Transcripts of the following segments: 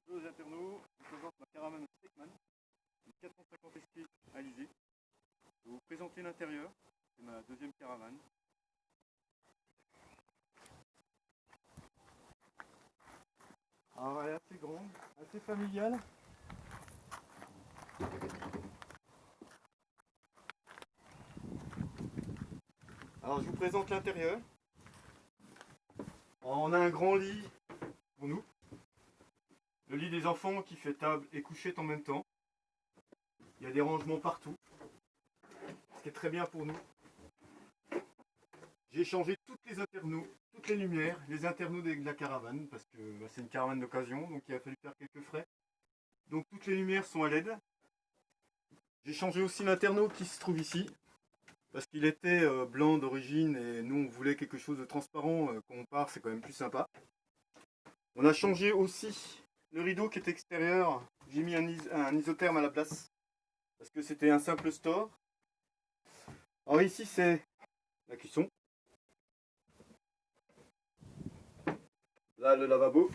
Bonjour les internautes, je vous présente ma caravane Steakman, une 450 SP Alizé. Je vais vous présenter l'intérieur, c'est ma deuxième caravane. Alors elle est assez grande, assez familiale. Alors je vous présente l'intérieur. On a un grand lit pour nous. Le lit des enfants qui fait table et couchette en même temps. Il y a des rangements partout, ce qui est très bien pour nous. J'ai changé toutes les internaux, toutes les lumières, les internaux de la caravane, parce que c'est une caravane d'occasion, donc il a fallu faire quelques frais. Donc toutes les lumières sont à LED. J'ai changé aussi l'internaut qui se trouve ici, parce qu'il était blanc d'origine et nous on voulait quelque chose de transparent. Quand on part, c'est quand même plus sympa. On a changé aussi le rideau qui est extérieur. J'ai mis un isotherme à la place, parce que c'était un simple store. Alors ici c'est la cuisson. Là le lavabo.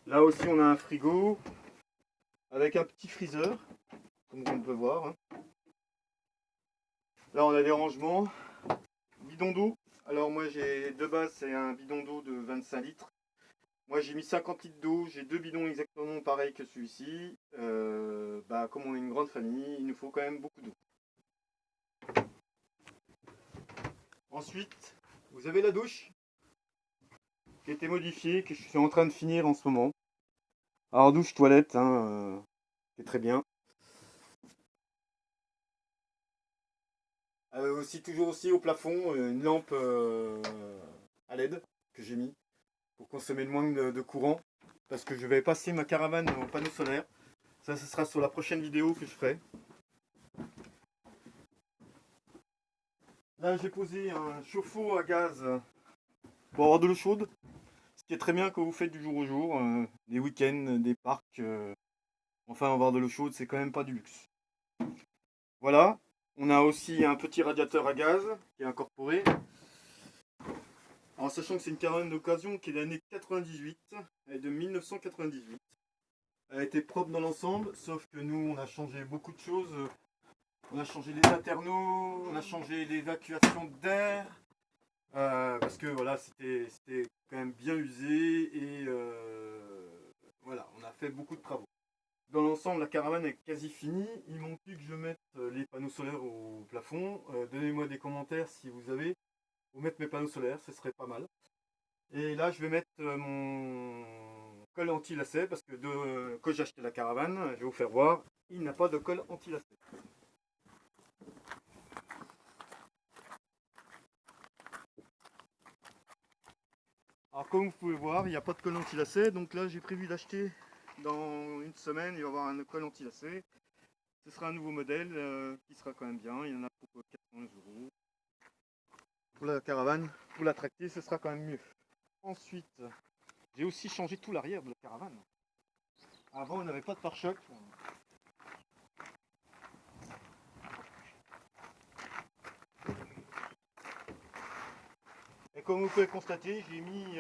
Là aussi on a un frigo avec un petit freezer, comme on peut voir. Là on a des rangements. Bidon d'eau. Alors moi j'ai de base c'est un bidon d'eau de 25 litres. Moi j'ai mis 50 litres d'eau, j'ai deux bidons exactement pareils que celui-ci. Comme on est une grande famille, il nous faut quand même beaucoup d'eau. Ensuite, vous avez la douche qui a été modifiée, que je suis en train de finir en ce moment. Alors douche toilette, c'est très bien. Toujours aussi au plafond, une lampe à LED que j'ai mis pour consommer le moins de courant, parce que je vais passer ma caravane au panneau solaire. Ça, ce sera sur la prochaine vidéo que je ferai. Là, j'ai posé un chauffe-eau à gaz pour avoir de l'eau chaude, ce qui est très bien quand vous faites du jour au jour, des week-ends, des parcs. Enfin, avoir de l'eau chaude, c'est quand même pas du luxe. Voilà. On a aussi un petit radiateur à gaz qui est incorporé. En sachant que c'est une caravane d'occasion qui est de l'année 98, elle est de 1998. Elle a été propre dans l'ensemble, sauf que nous on a changé beaucoup de choses. On a changé les internaux, on a changé l'évacuation d'air, parce que voilà, c'était quand même bien usé et voilà, on a fait beaucoup de travaux. Dans l'ensemble, la caravane est quasi finie. Il manque plus que je mette les panneaux solaires au plafond. Donnez-moi des commentaires si vous avez où mettre mes panneaux solaires, ce serait pas mal. Et là, je vais mettre mon colle anti-lacet parce que quand j'ai acheté la caravane, je vais vous faire voir, il n'a pas de colle anti-lacet. Alors comme vous pouvez voir, il n'y a pas de colle anti-lacet, donc là j'ai prévu d'acheter dans une semaine, il va y avoir un colle anti-lacet. Ce sera un nouveau modèle qui sera quand même bien, il y en a pour 411 €. Pour la caravane, pour la tracter, ce sera quand même mieux. Ensuite, j'ai aussi changé tout l'arrière de la caravane. Avant, on n'avait pas de pare-choc. Et comme vous pouvez constater, j'ai mis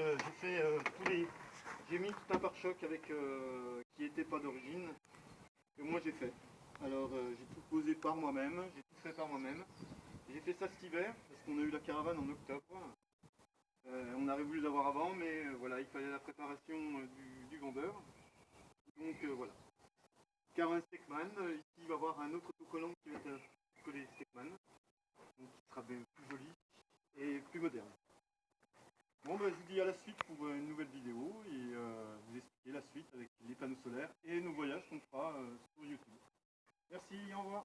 tout un pare-choc avec qui n'était pas d'origine que moi j'ai fait. Alors j'ai tout posé par moi-même, j'ai tout fait par moi-même. J'ai fait ça cet hiver parce qu'on a eu la caravane en octobre. On aurait voulu l'avoir avant, mais voilà, il fallait la préparation du vendeur. Donc voilà. Caravane Steakman, ici il va y avoir un autre autocollant qui va être collé Steakman, donc qui sera plus joli et plus moderne. Bon, je vous dis à la suite pour une nouvelle vidéo et vous expliquer la suite avec les panneaux solaires et nos voyages qu'on fera sur YouTube. Merci, au revoir.